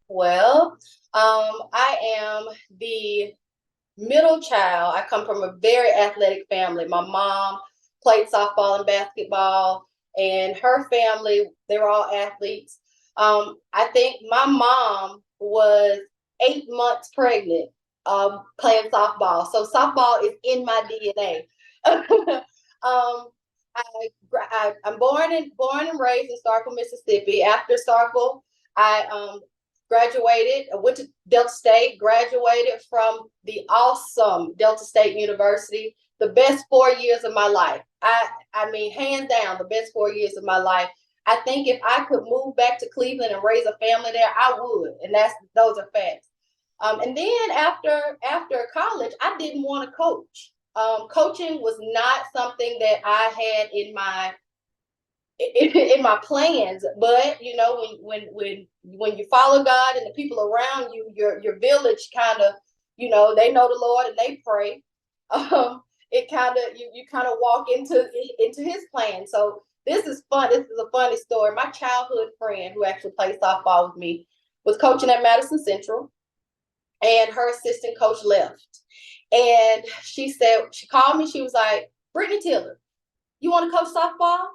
Well, I am the middle child. I come from a very athletic family. My mom played softball and basketball, and her family, they were all athletes. I think my mom was 8 months pregnant playing softball. So softball is in my DNA. um, I'm born and raised in Starkville, Mississippi. After Starkville, I graduated. I went to Delta State. Graduated from the awesome Delta State University. The best 4 years of my life. I mean, hands down, the best 4 years of my life. I think if I could move back to Cleveland and raise a family there, I would. And those are facts. And then after college, I didn't want to coach. Coaching was not something that I had in my plans. But you know, when you folloh God and the people around you, your village kind of, they know the Lord and they pray. It kind of you kind of walk into His plan. So this is fun. This is a funny story. My childhood friend who actually played softball with me was coaching at Madison Central, and her assistant coach left. And she called me. She was like, "Brittney Tillery, you want to coach softball?"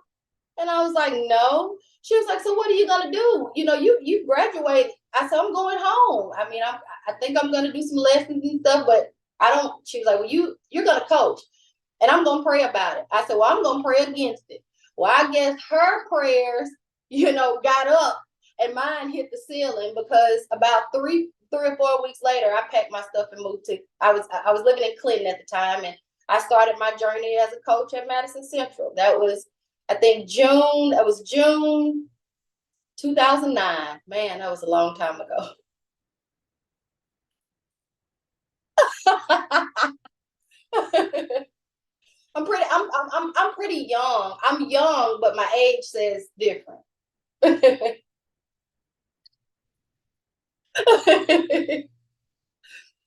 And I was like, "No." She was like, "So what are you gonna do? You graduated." I said, "I'm going home. I mean, I think I'm gonna do some lessons and stuff, but I don't." She was like, "Well, you're gonna coach, and I'm gonna pray about it." I said, "Well, I'm gonna pray against it." Well, I guess her prayers, got up, and mine hit the ceiling, because about 3 or 4 weeks later, I packed my stuff and moved to. I was living in Clinton at the time, and I started my journey as a coach at Madison Central. That was, I think, June. That was June 2009. Man, that was a long time ago. I'm pretty young. I'm young, but my age says different.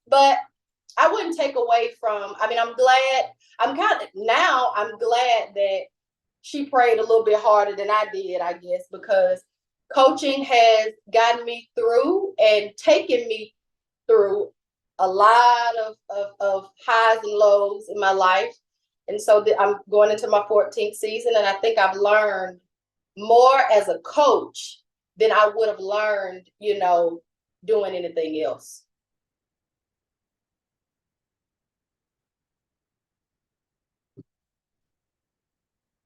But I wouldn't take away from. I mean, I'm glad that she prayed a little bit harder than I did, I guess, because coaching has gotten me through and taken me through a lot of highs and lows in my life. And so I'm going into my 14th season, and I think I've learned more as a coach than I would have learned, doing anything else.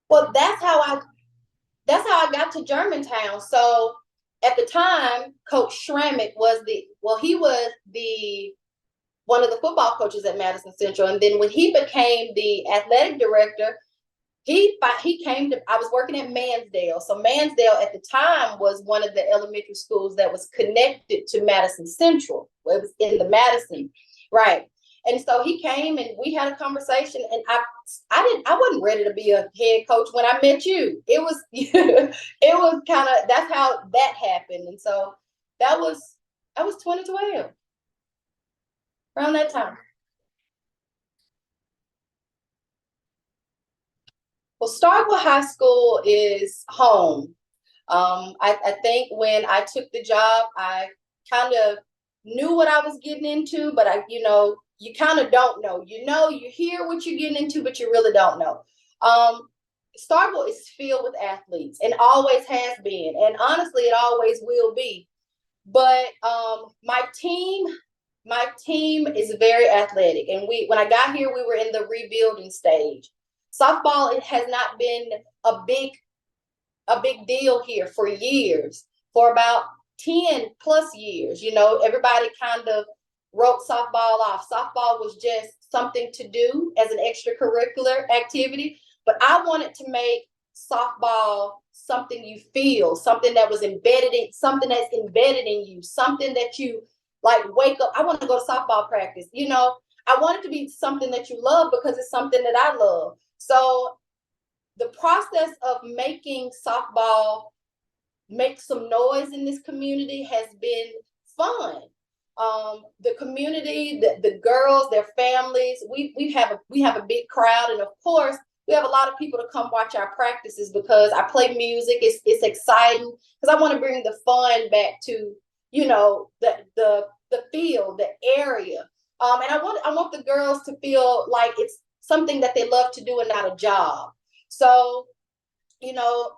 Well, that's how I got to Germantown. So at the time, Coach Schrammick he was the one of the football coaches at Madison Central. And then when he became the athletic director, he came to. I was working at Mansdale. So Mansdale at the time was one of the elementary schools that was connected to Madison Central. It was in the Madison, right? And so he came and we had a conversation, and I wasn't ready to be a head coach when I met you. It was it was kind of, that's how that happened. And so that was 2012, around that time. Well, Starkville High School is home. I think when I took the job, I kind of knew what I was getting into, but you kind of don't know. You hear what you're getting into, but you really don't know. Um, Starkville is filled with athletes and always has been, and honestly, it always will be. But my team is very athletic, and when I got here, we were in the rebuilding stage. Softball, it has not been a big a big deal here for years, for about 10 plus years. Everybody kind of wrote softball off. Softball was just something to do as an extracurricular activity. But I wanted to make softball something you feel, something that's embedded in you, something that you like wake up. I want to go to softball practice. I want it to be something that you love because it's something that I love. So the process of making softball make some noise in this community has been fun. The community, the girls, their families, we have a big crowd, and of course we have a lot of people to come watch our practices because I play music. It's exciting because I want to bring the fun back to the field, the area. And I want the girls to feel like it's something that they love to do and not a job. So, you know,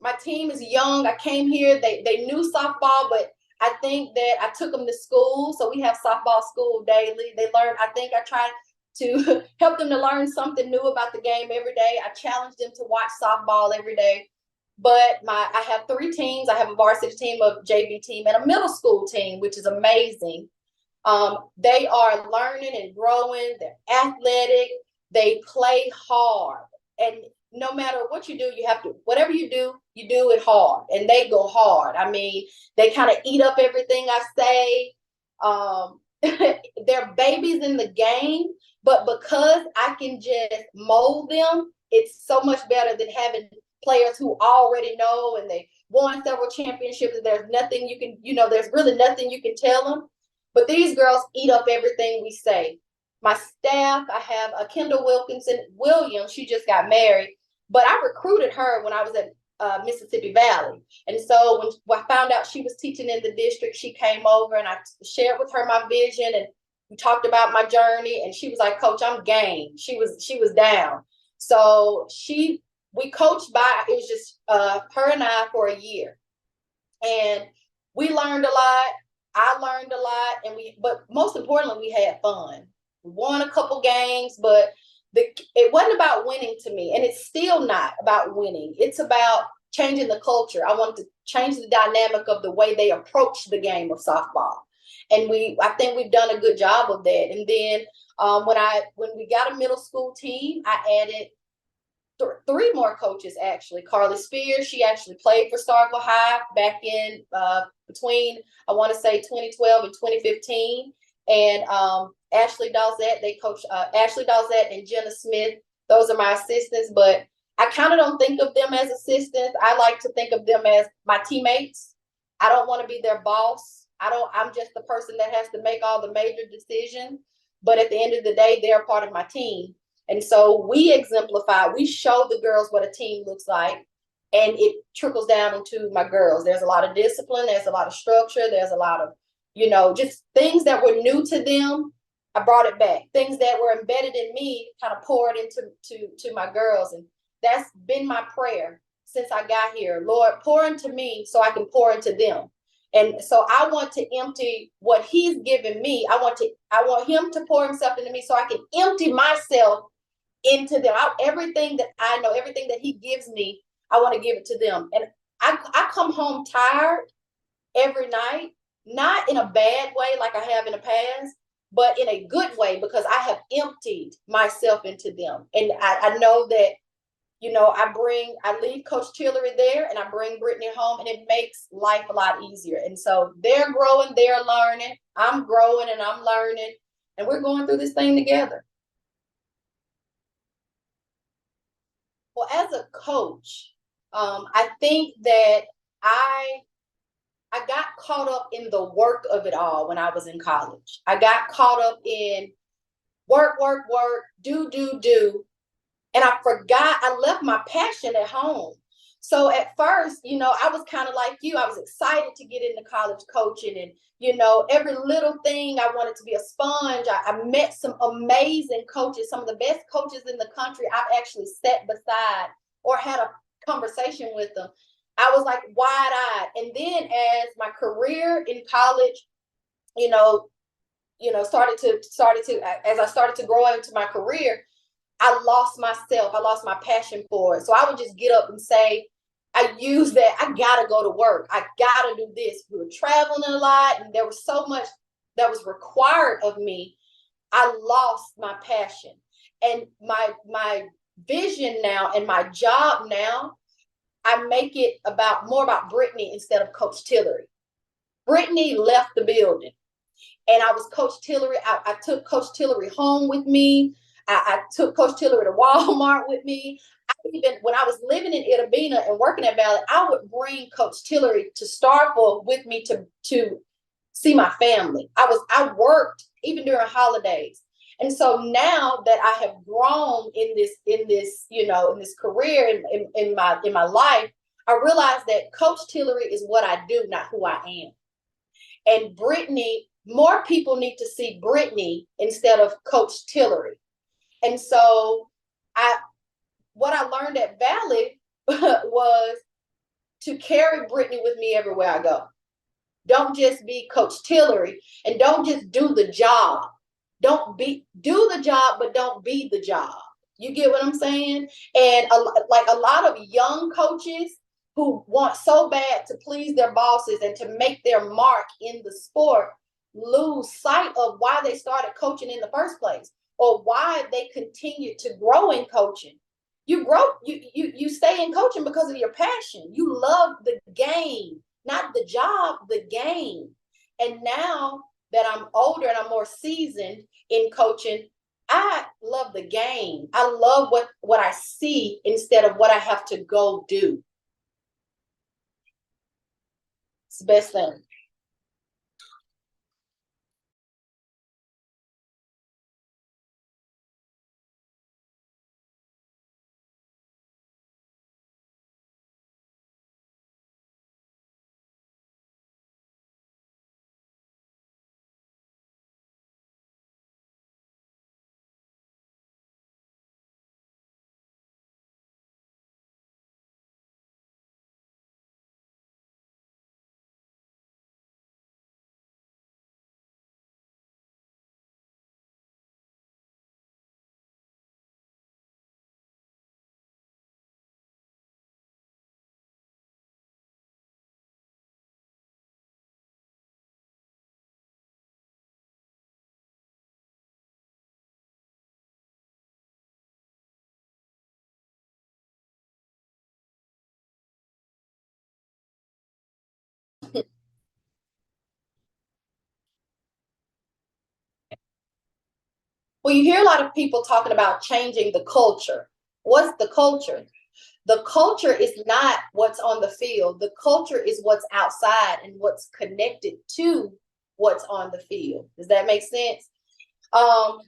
my team is young. I came here, they knew softball, but I think that I took them to school. So we have softball school daily. They learn, I think I try to help them to learn something new about the game every day. I challenge them to watch softball every day. But I have 3 teams. I have a varsity team, a JV team, and a middle school team, which is amazing. They are learning and growing. They're athletic. They play hard. And no matter what you do, you have to, whatever you do it hard. And they go hard. I mean, they kind of eat up everything I say. They're babies in the game, but because I can just mold them, it's so much better than having players who already know and they won several championships. And there's nothing you can, there's really nothing you can tell them. But these girls eat up everything we say. My staff, I have a Kendall Williams. She just got married, but I recruited her when I was at Mississippi Valley. And so when I found out she was teaching in the district, she came over and I shared with her my vision and we talked about my journey. And she was like, Coach, I'm game. She was down. So we coached by, it was just her and I for a year. And we learned a lot. I learned a lot, but most importantly, we had fun. We won a couple games, but it wasn't about winning to me, and it's still not about winning. It's about changing the culture. I wanted to change the dynamic of the way they approach the game of softball, and I think we've done a good job of that. And then when we got a middle school team, I added 3 more coaches, actually. Carly Spears, she actually played for Starkville High back in between, I want to say, 2012 and 2015. And Ashley Dawsett, they coach Ashley Dawsett and Jenna Smith. Those are my assistants, but I kind of don't think of them as assistants. I like to think of them as my teammates. I don't want to be their boss. I'm just the person that has to make all the major decisions. But at the end of the day, they're part of my team. And so we show the girls what a team looks like, and it trickles down into my girls. There's a lot of discipline. There's a lot of structure. There's a lot of, just things that were new to them. I brought it back. Things that were embedded in me, kind of poured into my girls. And that's been my prayer since I got here. Lord, pour into me so I can pour into them. And so I want to empty what he's given me. I want him to pour himself into me so I can empty myself into them. Everything that I know, everything that he gives me, I want to give it to them. And I come home tired every night, not in a bad way like I have in the past, but in a good way because I have emptied myself into them. And I know that, I leave Coach Tillery there and I bring Brittney home, and it makes life a lot easier. And so they're growing, they're learning, I'm growing and I'm learning, and we're going through this thing together. Well, as a coach, I think that I got caught up in the work of it all when I was in college. I got caught up in work, do. And I forgot, I left my passion at home. So at first, I was kind of like you. I was excited to get into college coaching and, every little thing, I wanted to be a sponge. I met some amazing coaches, some of the best coaches in the country. I've actually sat beside or had a conversation with them. I was like wide-eyed. And then as my career in college, started to, as I started to grow into my career, I lost myself. I lost my passion for it. So I would just get up and say, I use that. I got to go to work. I got to do this. We were traveling a lot and there was so much that was required of me. I lost my passion. And my vision now and my job now, I make it more about Brittney instead of Coach Tillery. Brittney left the building and I was Coach Tillery. I took Coach Tillery home with me. I took Coach Tillery to Walmart with me. Even when I was living in Itta Bena and working at Valley, I would bring Coach Tillery to Starkville with me to see my family. I worked even during holidays. And so now that I have grown in this career in my life, I realize that Coach Tillery is what I do, not who I am. And Brittney, more people need to see Brittney instead of Coach Tillery. And so what I learned at Valley was to carry Brittney with me everywhere I go. Don't just be Coach Tillery, and don't just do the job. Do the job, but don't be the job. You get what I'm saying? And like a lot of young coaches who want so bad to please their bosses and to make their mark in the sport lose sight of why they started coaching in the first place, or why they continue to grow in coaching. You stay in coaching because of your passion. You love the game, not the job, the game. And now that I'm older and I'm more seasoned in coaching, I love the game. I love what I see instead of what I have to go do. It's the best thing. Well, you hear a lot of people talking about changing the culture. What's the culture? The culture is not what's on the field. The culture is what's outside and what's connected to what's on the field. Does that make sense? Um,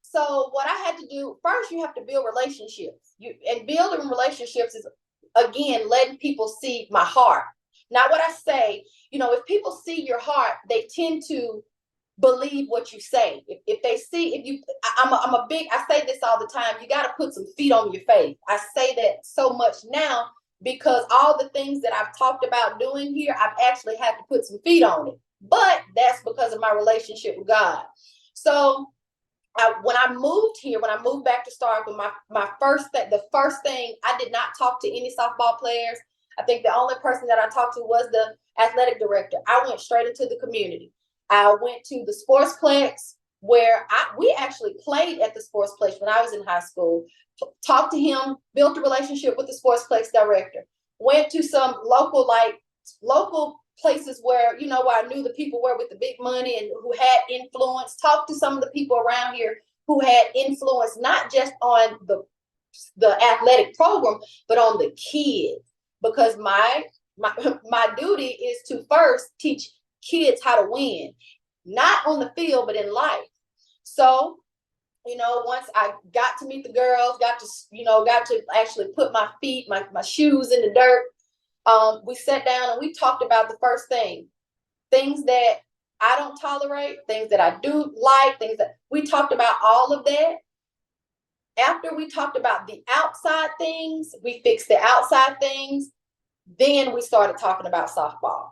so what I had to do first, you have to build relationships. And building relationships is, again, letting people see my heart. Not what I say. If people see your heart, they tend to believe what you say. If they see, I'm a big, I say this all the time, you got to put some feet on your faith. I say that so much now because all the things that I've talked about doing here, I've actually had to put some feet on it. But that's because of my relationship with God. So when I moved back to Starkville, the first thing, I did not talk to any softball players. I think the only person that I talked to was the athletic director. I went straight into the community. I went to the sportsplex where we actually played at the sportsplex when I was in high school. Talked to him, built a relationship with the sportsplex director. Went to some local places where I knew the people were with the big money and who had influence. Talked to some of the people around here who had influence, not just on the athletic program, but on the kids. Because my duty is to first teach kids how to win, not on the field, but in life. So, once I got to meet the girls, got to actually put my shoes in the dirt, we sat down and we talked about the first things that I don't tolerate, things that I do like, things that we talked about, all of that. After we talked about the outside things, we fixed the outside things. Then we started talking about softball.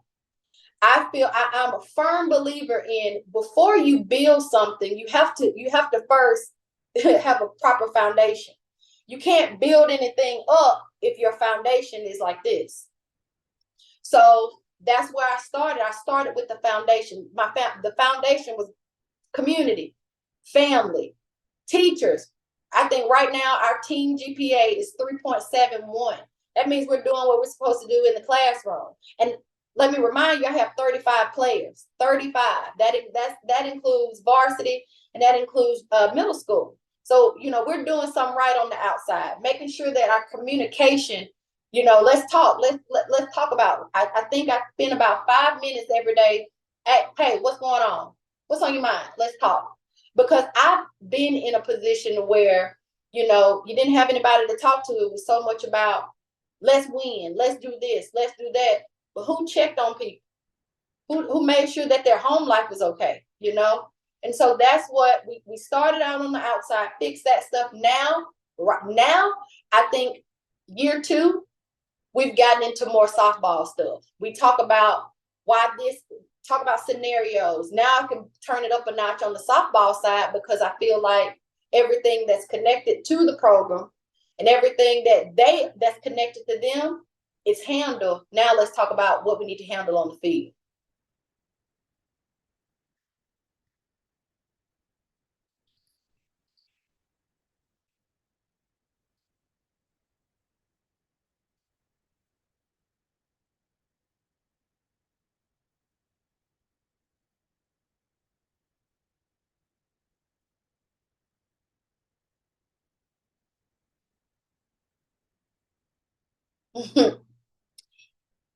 I feel I'm a firm believer in, before you build something, you have to first have a proper foundation. You can't build anything up if your foundation is like this. So that's where I started. I started with the foundation. The foundation was community, family, teachers. I think right now our team GPA is 3.71. That means we're doing what we're supposed to do in the classroom. And let me remind you, I have 35 players. 35. That includes varsity, and that includes middle school. So we're doing something right on the outside, making sure that our communication. Let's talk. Let's talk about it. I think I spend about 5 minutes every day. Hey, what's going on? What's on your mind? Let's talk. Because I've been in a position where you didn't have anybody to talk to. It was so much about let's win, let's do this, let's do that. But who checked on people? who made sure that their home life was okay, you know? And so that's what we started out on the outside, fix that stuff. Right now, I think year 2, we've gotten into more softball stuff. We talk about talk about scenarios. Now I can turn it up a notch on the softball side because I feel like everything that's connected to the program and everything that's connected to them is handled. Now let's talk about what we need to handle on the field.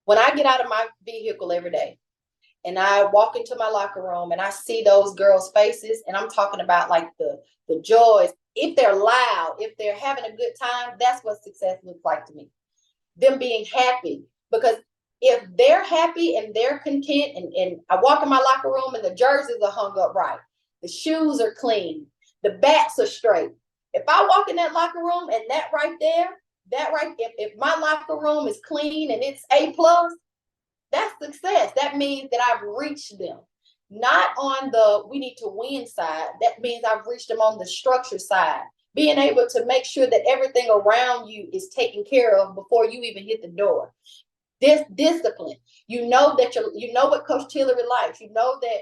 When I get out of my vehicle every day and I walk into my locker room and I see those girls' faces, and I'm talking about like the joys, if they're loud, if they're having a good time, that's what success looks like to me. Them being happy, because if they're happy and they're content, and I walk in my locker room and the jerseys are hung up right, the shoes are clean, the bats are straight. If I walk in that locker room and if my locker room is clean and it's A+, that's success. That means that I've reached them. Not on the we need to win side. That means I've reached them on the structure side. Being able to make sure that everything around you is taken care of before you even hit the door. This discipline. You know what Coach Tillery likes. You know that,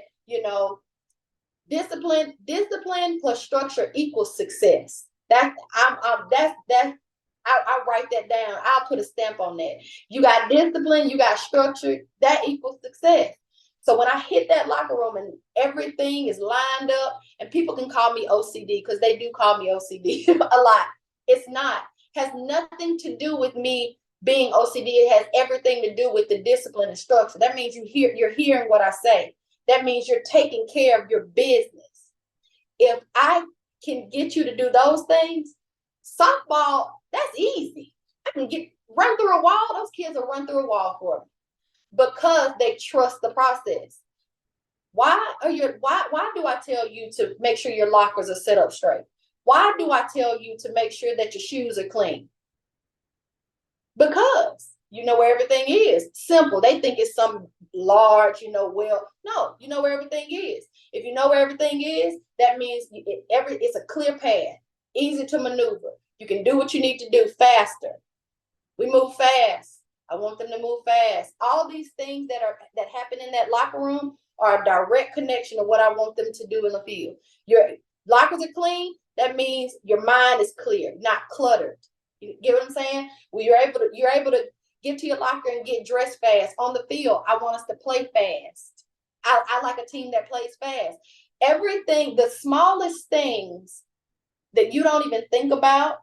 discipline plus structure equals success. I write that down. I'll put a stamp on that. You got discipline, you got structure, that equals success. So when I hit that locker room and everything is lined up, and people can call me OCD because they do call me OCD a lot. It's not. Has nothing to do with me being OCD. It has everything to do with the discipline and structure. That means you're hearing what I say. That means you're taking care of your business. If I can get you to do those things, softball, that's easy. I can run through a wall. Those kids will run through a wall for me because they trust the process. Why do I tell you to make sure your lockers are set up straight? Why do I tell you to make sure that your shoes are clean? Because you know where everything is. Simple. They think it's some large, no, you know where everything is. If you know where everything is, that means it's a clear path, easy to maneuver. You can do what you need to do faster. We move fast. I want them to move fast. All these things that happen in that locker room are a direct connection of what I want them to do in the field. Your lockers are clean. That means your mind is clear, not cluttered. You get what I'm saying? Well, you're able to get to your locker and get dressed fast. On the field, I want us to play fast. I like a team that plays fast. Everything, the smallest things that you don't even think about,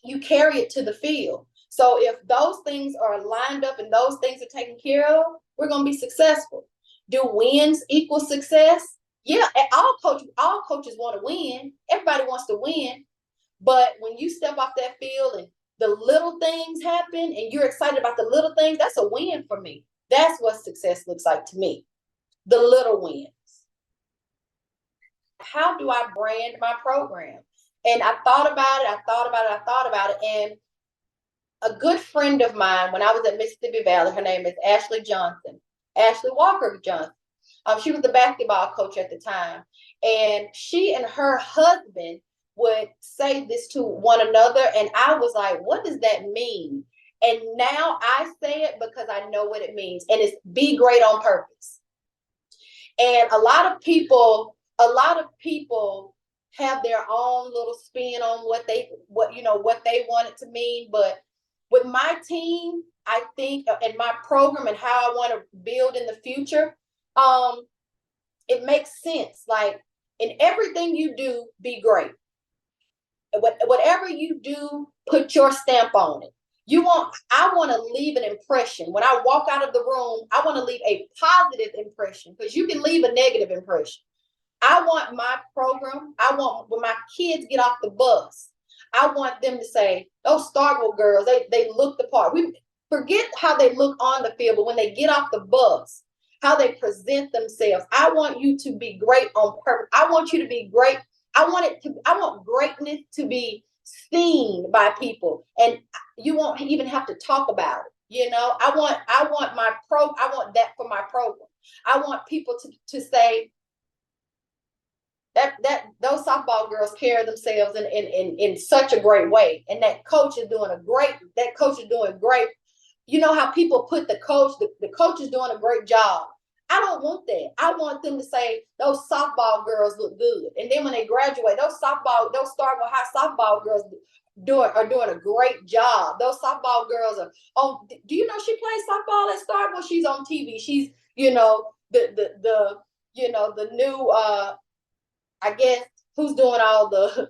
you carry it to the field. So if those things are lined up and those things are taken care of, we're going to be successful. Do wins equal success? Yeah, all coaches want to win. Everybody wants to win. But when you step off that field and the little things happen and you're excited about the little things, that's a win for me. That's what success looks like to me. The little wins. How do I brand my program? And I thought about it. And a good friend of mine, when I was at Mississippi Valley, her name is Ashley Walker Johnson. She was the basketball coach at the time. And she and her husband would say this to one another. And I was like, what does that mean? And now I say it because I know what it means. And it's be great on purpose. And a lot of people have their own little spin on what they want it to mean. But with my team, I think, and my program and how I want to build in the future, it makes sense. Like, in everything you do, be great. Whatever you do, put your stamp on it. I want to leave an impression. When I walk out of the room, I want to leave a positive impression, because you can leave a negative impression. I want my program, when my kids get off the bus, I want them to say, those Starkville girls, they look the part. We forget how they look on the field, but when they get off the bus, how they present themselves. I want you to be great on purpose. I want you to be great. I want greatness to be seen by people, and you won't even have to talk about it. I want that for my program. I want people to say that those softball girls carry themselves in such a great way, and that coach is doing great. You know how people put the coach is doing a great job. I don't want that. I want them to say those softball girls look good, and then when they graduate, those Starkville High softball girls are doing a great job. Those softball girls are. Oh, do you know she plays softball at Starkville? She's on TV. She's the new I guess who's doing all the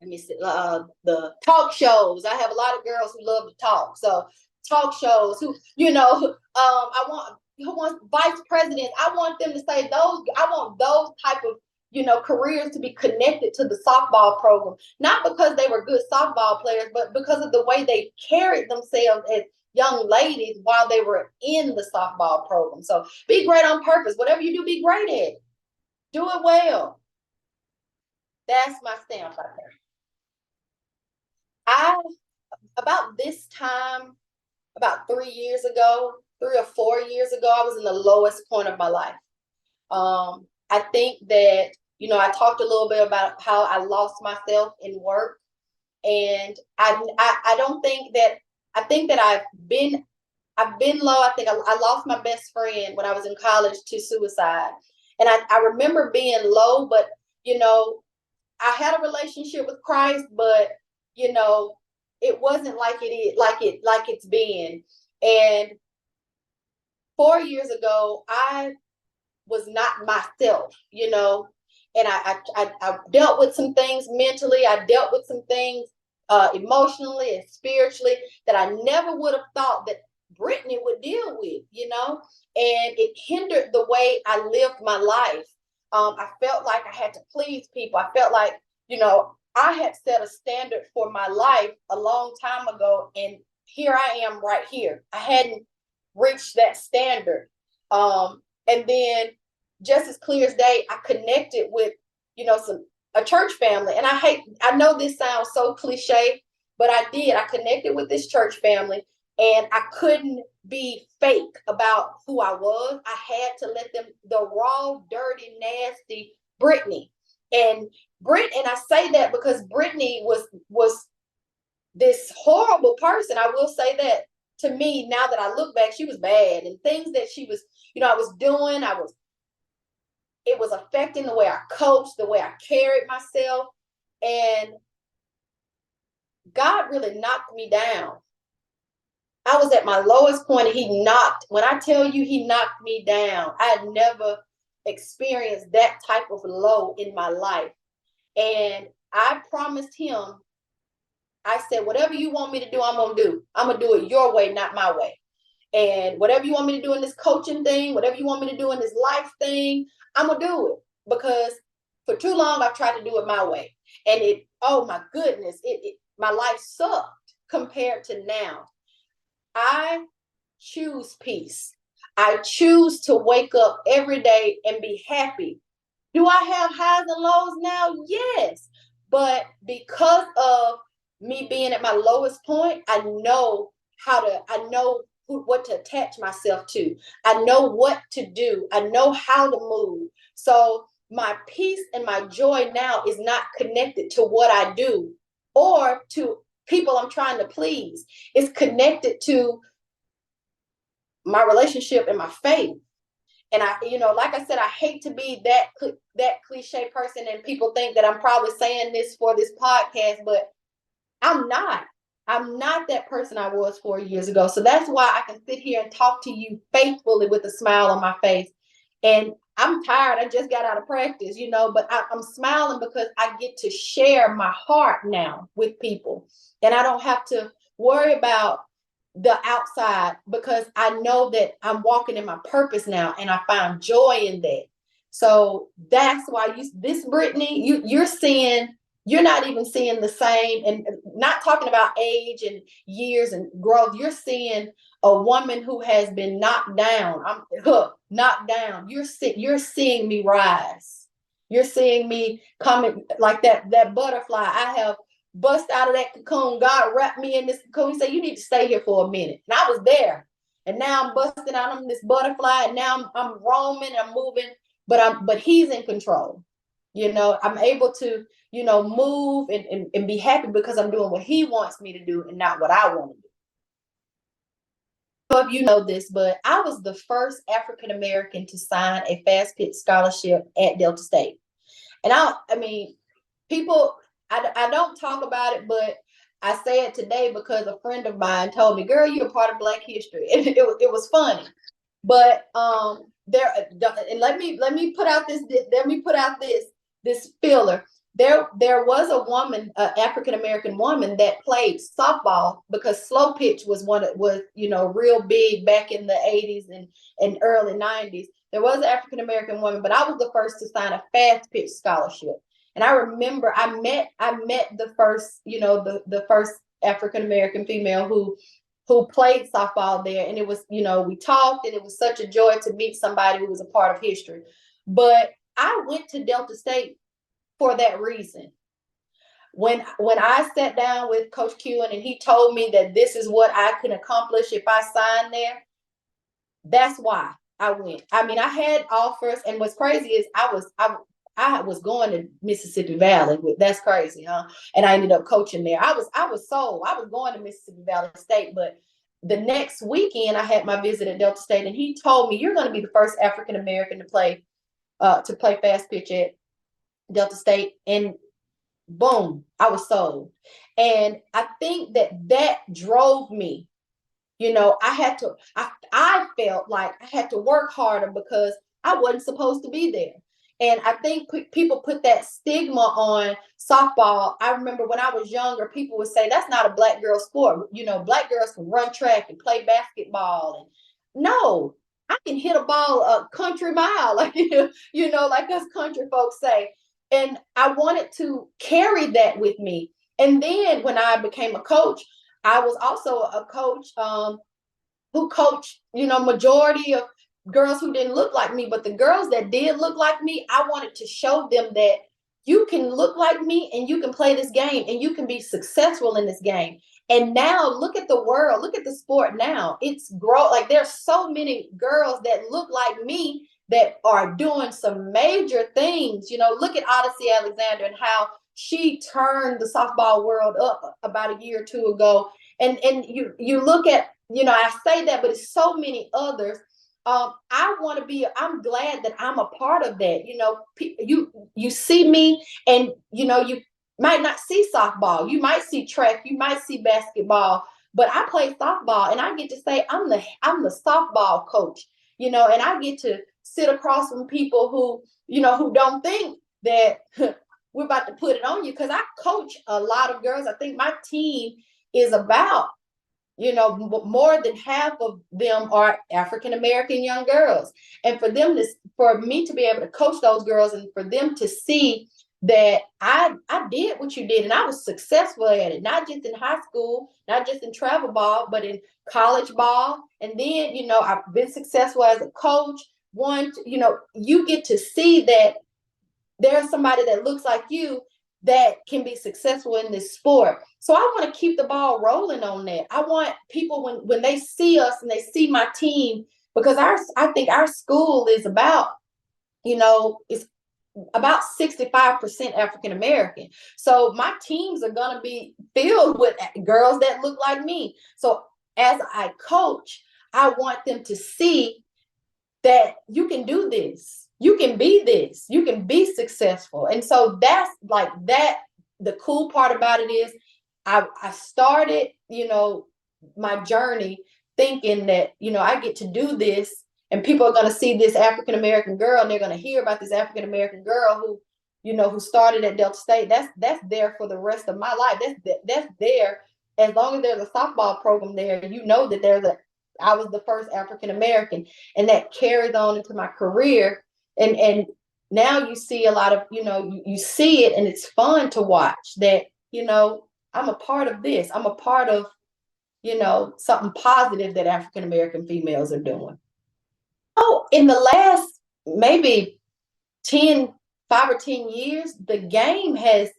let me see the talk shows. I have a lot of girls who love to talk. So talk shows who who wants vice presidents. I want them to say those. I want those type of careers to be connected to the softball program, not because they were good softball players, but because of the way they carried themselves as young ladies while they were in the softball program. So be great on purpose. Whatever you do, be great at it. Do it well. That's my stamp right there. About this time, about 3 or 4 years ago, I was in the lowest point of my life. I think that, I talked a little bit about how I lost myself in work. And I don't think that, I think that I've been low. I think I lost my best friend when I was in college to suicide. And I remember being low, but, I had a relationship with Christ, but, it wasn't like it's been. And 4 years ago, I was not myself, and I dealt with some things mentally. I dealt with some things emotionally and spiritually that I never would have thought that Brittney would deal with, and it hindered the way I lived my life. I felt like I had to please people. I felt like, I had set a standard for my life a long time ago, and here I am right here. I hadn't reached that standard. And then just as clear as day, I connected with, a church family. And I know this sounds so cliche, but I did. I connected with this church family, and I couldn't be fake about who I was. I had to let them, the raw, dirty, nasty Brittney. And I say that because Brittney was this horrible person. I will say that. To me, now that I look back, she was bad, and things that she was, I was doing, it was affecting the way I coached, the way I carried myself. And God really knocked me down. I was at my lowest point, and when I tell you he knocked me down, I had never experienced that type of low in my life. And I promised him, I said, whatever you want me to do, I'm going to do. I'm going to do it your way, not my way. And whatever you want me to do in this coaching thing, whatever you want me to do in this life thing, I'm going to do it. Because for too long, I've tried to do it my way. And oh my goodness, my life sucked compared to now. I choose peace. I choose to wake up every day and be happy. Do I have highs and lows now? Yes. But because of me being at my lowest point, I know what to attach myself to. I know what to do. I know how to move. So my peace and my joy now is not connected to what I do or to people I'm trying to please. It's connected to my relationship and my faith. And like I said, I hate to be that cliche person, and people think that I'm probably saying this for this podcast, but I'm not that person I was 4 years ago. So that's why I can sit here and talk to you faithfully with a smile on my face. And I'm tired. I just got out of practice, but I'm smiling because I get to share my heart now with people. And I don't have to worry about the outside, because I know that I'm walking in my purpose now, and I find joy in that. So that's why this Brittney, you're seeing you're not even seeing the same, and not talking about age and years and growth. You're seeing a woman who has been knocked down. Knocked down. You're seeing me rise. You're seeing me coming like that butterfly. I have bust out of that cocoon. God wrapped me in this cocoon. He said, you need to stay here for a minute. And I was there. And now I'm busting out of this butterfly, and now I'm roaming, I'm moving, but he's in control. I'm able to, move and be happy because I'm doing what he wants me to do and not what I want to do. I don't know if you know this, but I was the first African American to sign a fast pitch scholarship at Delta State. And I mean, people, I don't talk about it, but I say it today because a friend of mine told me, girl, you're a part of Black history. And it was funny. But there, and let me put out this filler. There was a woman, African American woman, that played softball, because slow pitch was real big back in the 80s and early 90s. There was an African American woman, but I was the first to sign a fast pitch scholarship. And I remember I met the first, the first African American female who played softball there. And it was, we talked, and it was such a joy to meet somebody who was a part of history. But I went to Delta State for that reason. When I sat down with Coach Kewen and he told me that this is what I can accomplish if I sign there, that's why I went. I mean, I had offers, and what's crazy is I was going to Mississippi Valley. That's crazy, huh? And I ended up coaching there. I was sold. I was going to Mississippi Valley State, but the next weekend I had my visit at Delta State, and he told me, you're going to be the first African American to play fast pitch at Delta State. And boom, I was sold. And I think that drove me. I felt like I had to work harder because I wasn't supposed to be there. And I think people put that stigma on softball. I remember when I was younger, people would say, that's not a Black girl sport. Black girls can run track and play basketball. And no, I can hit a ball a country mile, like us country folks say. And I wanted to carry that with me. And then when I became a coach, I was also a coach who coached, majority of girls who didn't look like me. But the girls that did look like me, I wanted to show them that you can look like me and you can play this game and you can be successful in this game. And now look at the world, look at the sport now. It's like there's so many girls that look like me that are doing some major things. Look at Odyssey Alexander and how she turned the softball world up about a year or two ago. And you look at, I say that, but it's so many others. I'm glad that I'm a part of that. You see me, and you might not see softball, you might see track, you might see basketball, but I play softball, and I get to say I'm the softball coach, and I get to sit across from people who don't think that we're about to put it on you, because I coach a lot of girls. I think my team is about, more than half of them are African American young girls. And for me to be able to coach those girls, and for them to see that I did what you did, and I was successful at it, not just in high school, not just in travel ball, but in college ball. And then, I've been successful as a coach. You get to see that there's somebody that looks like you that can be successful in this sport. So I want to keep the ball rolling on that. I want people, when they see us and they see my team, because I think our school is about, it's about 65% African American. So my teams are going to be filled with girls that look like me. So as I coach, I want them to see that you can do this. You can be this, you can be successful. And so that's like that. The cool part about it is I started, my journey thinking that, I get to do this, and people are going to see this African American girl, and they're going to hear about this African American girl who, who started at Delta State. That's there for the rest of my life. That's there as long as there's a softball program there. That I was the first African American, and that carries on into my career. And now you see a lot of, you see it and it's fun to watch that, I'm a part of this. I'm a part of, something positive that African American females are doing. Oh, in the last maybe 10, 5 or 10 years, the game has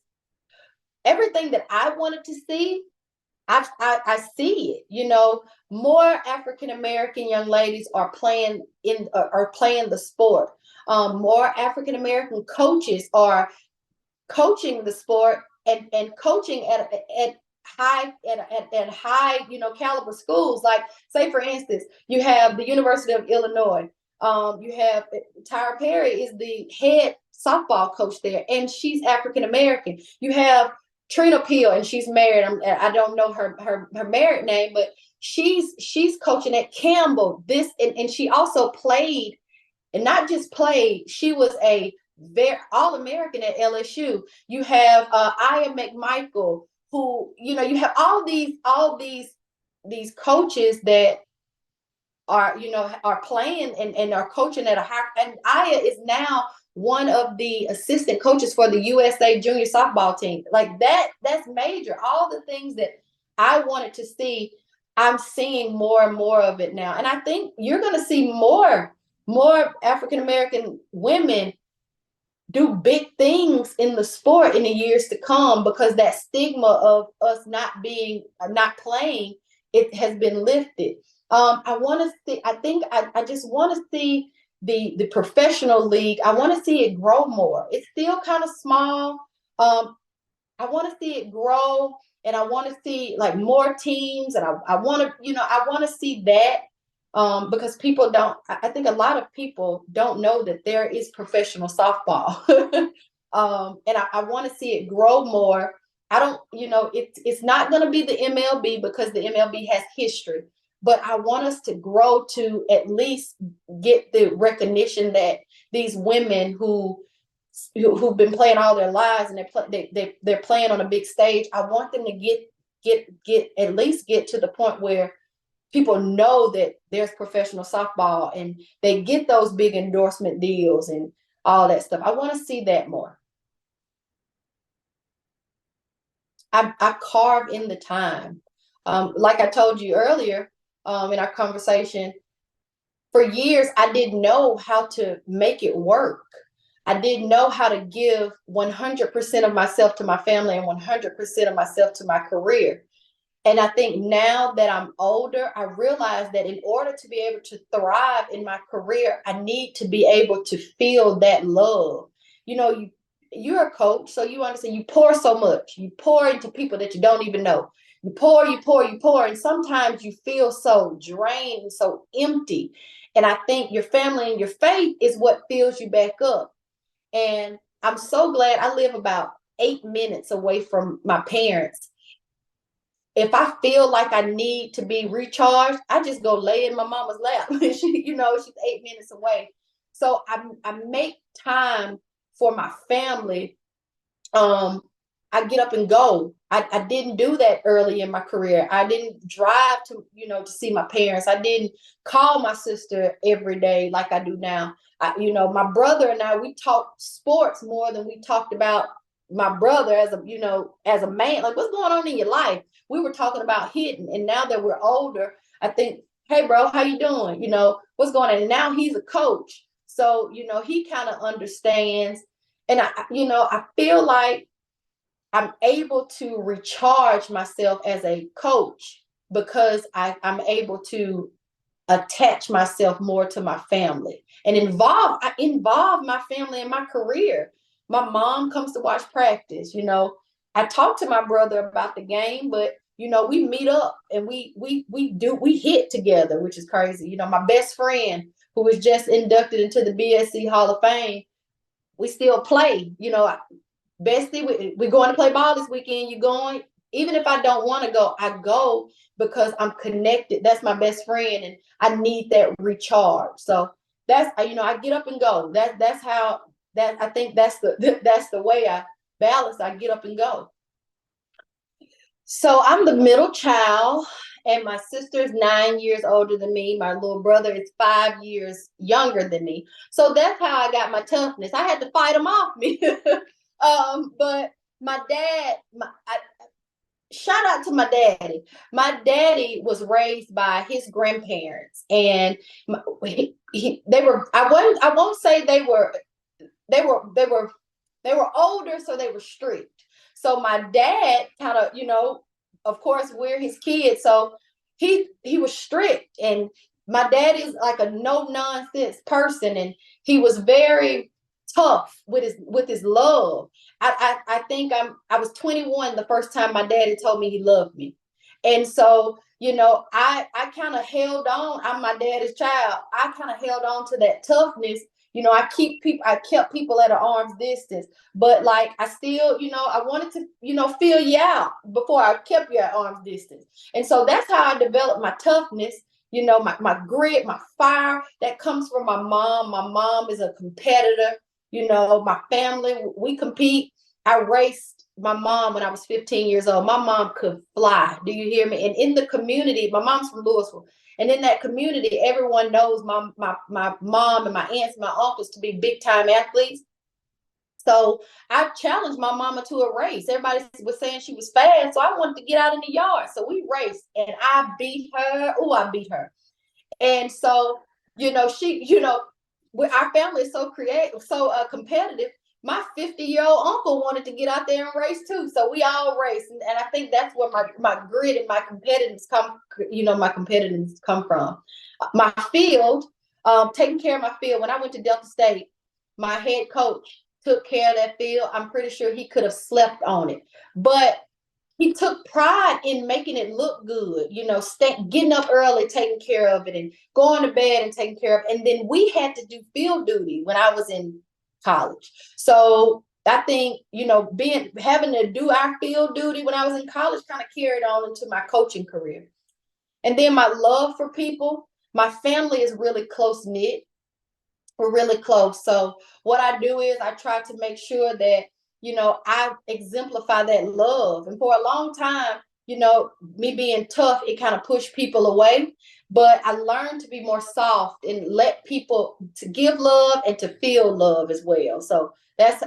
everything that I wanted to see. I see it. More African American young ladies are playing the sport. More African American coaches are coaching the sport and coaching at high caliber schools. Like, say for instance, you have the University of Illinois. You have Tyra Perry is the head softball coach there, and she's African American. You have Trina Peel, and she's married. I don't know her married name, but she's coaching at Campbell. And she also played, and not just played. She was a very All-American at LSU. You have Aya McMichael, who you have all these coaches that are playing and are coaching at a high. And Aya is now one of the assistant coaches for the USA junior softball team. Like that's major. All the things that I wanted to see, I'm seeing more and more of it now. And I think you're going to see more African American women do big things in the sport in the years to come, because that stigma of us not playing, it has been lifted. I want to see. I just want to see the professional league. I want to see it grow more. It's still kind of small. I want to see it grow, and I want to see like more teams, and I want to see that. Because people don't, I think a lot of people don't know that there is professional softball. And I want to see it grow more. I don't, it's not going to be the MLB, because the MLB has history, but I want us to grow to at least get the recognition that these women who've been playing all their lives, and they're playing on a big stage. I want them to get at least get to the point where people know that there's professional softball, and they get those big endorsement deals and all that stuff. I want to see that more. I carve in the time. Like I told you earlier, in our conversation, for years, I didn't know how to make it work. I didn't know how to give 100% of myself to my family and 100% of myself to my career. And I think now that I'm older, I realize that in order to be able to thrive in my career, I need to be able to feel that love. You're a coach, so you understand. You pour so much. You pour into people that you don't even know. You pour, and sometimes you feel so drained and so empty. And I think your family and your faith is what fills you back up. And I'm so glad I live about 8 minutes away from my parents. If I feel like I need to be recharged, I just go lay in my mama's lap. She's 8 minutes away. So I make time for my family. I get up and go. I didn't do that early in my career. I didn't drive to see my parents. I didn't call my sister every day like I do now. My brother and I, we talked sports more than we talked about my brother as a man. Like, what's going on in your life? We were talking about hitting, and now that we're older, I think, hey bro, how you doing? What's going on? And now he's a coach. So, he kind of understands. And I feel like I'm able to recharge myself as a coach, because I'm able to attach myself more to my family and involve my family in my career. My mom comes to watch practice. I talk to my brother about the game, but we meet up and we hit together, which is crazy. My best friend, who was just inducted into the BSC Hall of Fame, we still play. Bestie, we're going to play ball this weekend. You going? Even if I don't want to go, I go because I'm connected. That's my best friend, and I need that recharge. So that's I get up and go. That's how I think that's the way I balance. I get up and go. So I'm the middle child, And my sister's 9 years older than me. My little brother is 5 years younger than me. So that's how I got my toughness. I had to fight them off me. But my dad, shout out to my daddy. My daddy was raised by his grandparents, and they were. I won't say they were. They were older, so they were strict. So my dad kind of, of course, we're his kids, so he was strict, and my dad is like a no nonsense person, and he was very tough with his love. I think I was 21 the first time my daddy told me he loved me. And so, I kind of held on. I'm my daddy's child. I kind of held on to that toughness. I kept people at an arm's distance, but like I still, I wanted to, feel you out before I kept you at arm's distance. And so that's how I developed my toughness, my grit, my fire that comes from my mom. My mom is a competitor. My family, we compete. I raced my mom when I was 15 years old. My mom could fly. Do you hear me? And in the community, my mom's from Louisville. And in that community, everyone knows my mom and my aunts and my uncles to be big time athletes. So I challenged my mama to a race. Everybody was saying she was fast, so I wanted to get out in the yard. So we raced, and I beat her. Oh, I beat her. And so, our family is so creative, so competitive. My 50-year-old uncle wanted to get out there and race too. So we all race. And I think that's where my grit and my competitiveness come from. My field, taking care of my field. When I went to Delta State, my head coach took care of that field. I'm pretty sure he could have slept on it. But he took pride in making it look good, getting up early, taking care of it, and going to bed and taking care of it. And then we had to do field duty when I was in college. So I think, having to do our field duty when I was in college kind of carried on into my coaching career. And then my love for people, my family is really close knit. We're really close. So what I do is I try to make sure that, I exemplify that love. And for a long time, me being tough, it kind of pushed people away. But I learned to be more soft and let people to give love and to feel love as well. So that's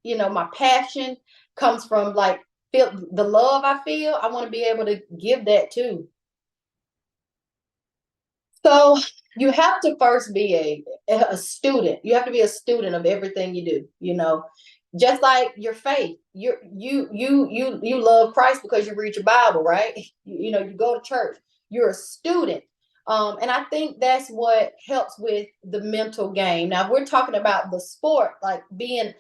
my passion comes from like feel the love I feel. I want to be able to give that too. So you have to first be a student. You have to be a student of everything you do, just like your faith. You love Christ because you read your Bible, right? You go to church. You're a student. And I think that's what helps with the mental game. Now, if we're talking about the sport, like when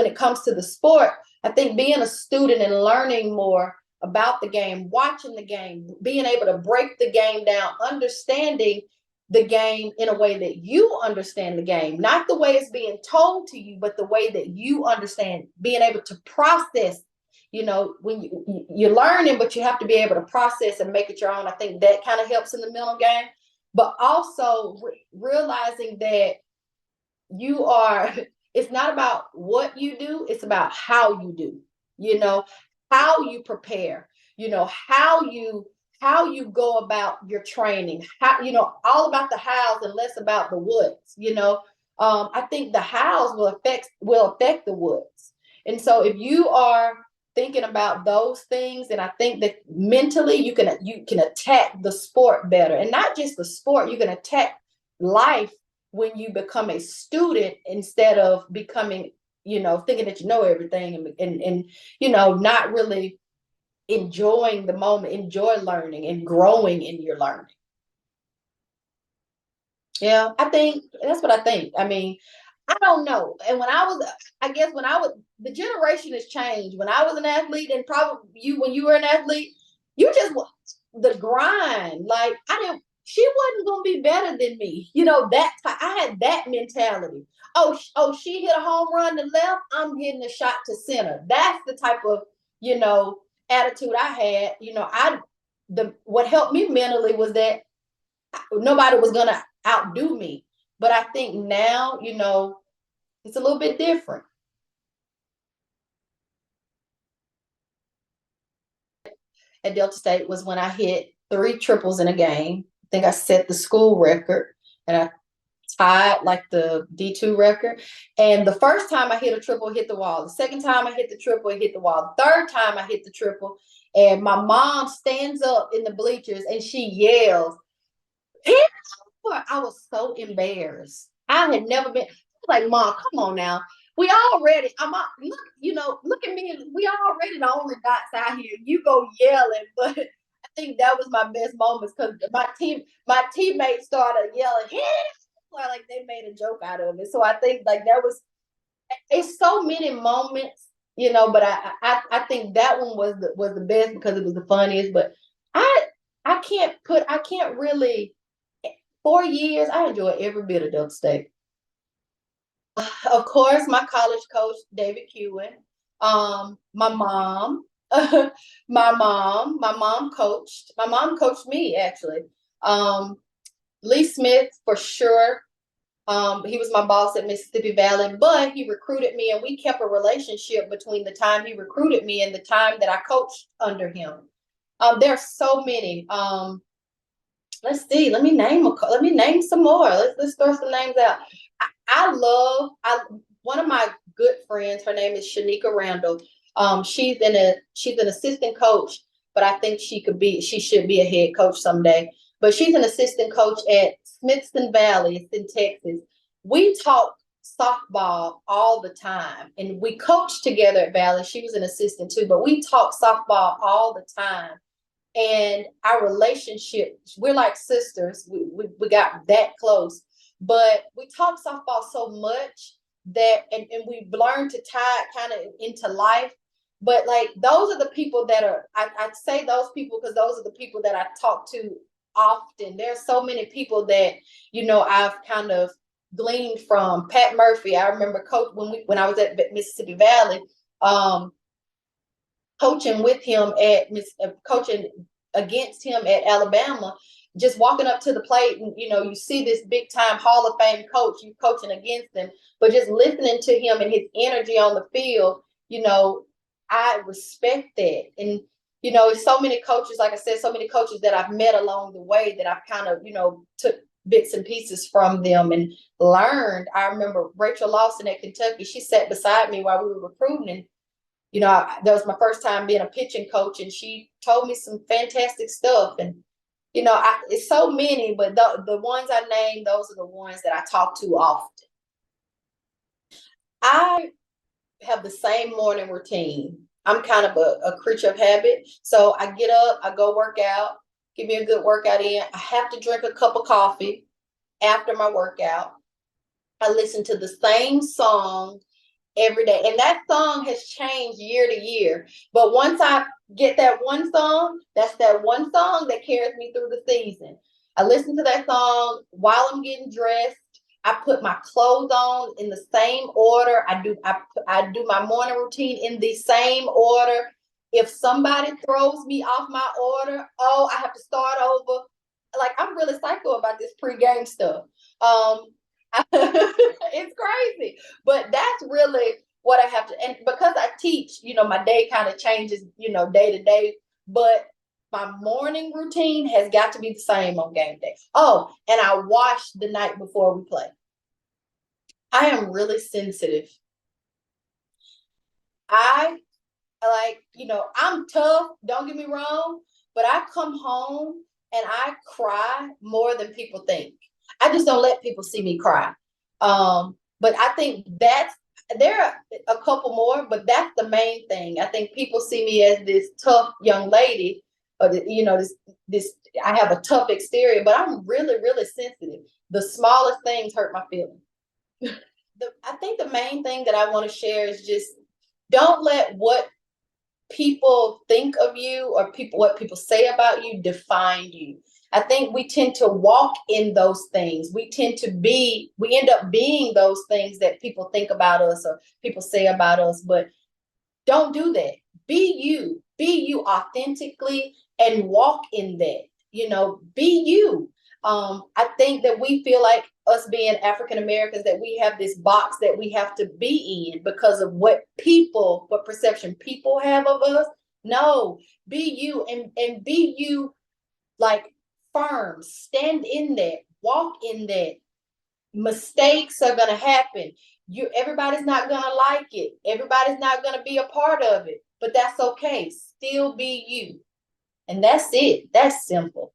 it comes to the sport, I think being a student and learning more about the game, watching the game, being able to break the game down, understanding the game in a way that you understand the game, not the way it's being told to you, but the way that you understand, being able to process, when you're learning, but you have to be able to process and make it your own. I think that kind of helps in the mental game, but also realizing that it's not about what you do, it's about how you do, how you prepare, how you go about your training, how, all about the hows and less about the whats. I think the hows will affect the whats. And so if you are thinking about those things, then I think that mentally you can attack the sport better. And not just the sport, you can attack life when you become a student instead of becoming, thinking that you know everything and not really enjoying the moment, enjoy learning and growing in your learning. Yeah, I think that's what I think. I mean, I don't know. And I guess the generation has changed. When I was an athlete, and probably when you were an athlete, you just the grind. Like she wasn't gonna be better than me. I had that mentality. Oh, she hit a home run to left. I'm hitting a shot to center. That's the type of attitude I had. What helped me mentally was that nobody was gonna outdo me. But I think now, it's a little bit different. at Delta State was when I hit 3 triples in a game. I think I set the school record, and I tied like the D2 record. And the first time I hit a triple, hit the wall. The second time I hit the triple, it hit the wall. The third time I hit the triple, and my mom stands up in the bleachers and she yells, "Hit!" I was so embarrassed. I had never been like, "Mom, come on now. We already, look, look at me. We already the only dots out here. You go yelling." But I think that was my best moments because my teammates started yelling, "Hit!" Like they made a joke out of it. So I think like it's so many moments, but I think that one was the best because it was the funniest. But I can't really 4 years, I enjoy every bit of Delta State. Of course, my college coach, David Kewen. My mom, my mom coached me actually. Lee Smith for sure. He was my boss at Mississippi Valley, but he recruited me, and we kept a relationship between the time he recruited me and the time that I coached under him. There are so many. Let's see. Let me name some more. Let's throw some names out. One of my good friends. Her name is Shanika Randall. She's an assistant coach, but I think she should be a head coach someday. But she's an assistant coach at Smithson Valley. It's in Texas. We talk softball all the time, and we coached together at Valley. She was an assistant too, but we talk softball all the time. And our relationship, we're like sisters. We got that close, but we talk softball so much that, and we've learned to tie it kind of into life. But like, those are the people that are, I'd say those people, because those are the people that I talk to often. There's so many people that, I've kind of gleaned from. Pat Murphy, I remember when I was at Mississippi Valley, coaching with him coaching against him at Alabama, just walking up to the plate, and you see this big time Hall of Fame coach, you coaching against him, but just listening to him and his energy on the field, I respect that. And so many coaches, like I said, so many coaches that I've met along the way that I've kind of took bits and pieces from them and learned. I remember Rachel Lawson at Kentucky. She sat beside me while we were recruiting, and that was my first time being a pitching coach, and she told me some fantastic stuff. And it's so many, but the ones I named, those are the ones that I talk to often. I have the same morning routine. I'm kind of a creature of habit. So I get up, I go work out, give me a good workout in. I have to drink a cup of coffee after my workout. I listen to the same song every day. And that song has changed year to year. But once I get that one song, that's that one song that carries me through the season. I listen to that song while I'm getting dressed. I put my clothes on in the same order. I do my morning routine in the same order. If somebody throws me off my order, I have to start over. Like, I'm really psycho about this pregame stuff. It's crazy, but that's really what I have to. And because I teach, my day kind of changes, day to day. But my morning routine has got to be the same on game day. Oh, and I wash the night before we play. I am really sensitive. I'm tough, don't get me wrong, but I come home and I cry more than people think. I just don't let people see me cry. But I think there are a couple more, but that's the main thing. I think people see me as this tough young lady, or this I have a tough exterior, but I'm really, really sensitive. The smallest things hurt my feelings. I think the main thing that I want to share is just don't let what people think of you or what people say about you define you. I think we tend to walk in those things. We end up being those things that people think about us or people say about us, but don't do that. Be you authentically and walk in that, be you. I think that we feel like, us being African Americans, that we have this box that we have to be in because of what perception people have of us. No, be you, and be you, like, firm. Stand in that. Walk in that. Mistakes are gonna happen. Everybody's not gonna like it. Everybody's not gonna be a part of it. But that's okay. Still be you. And that's it. That's simple.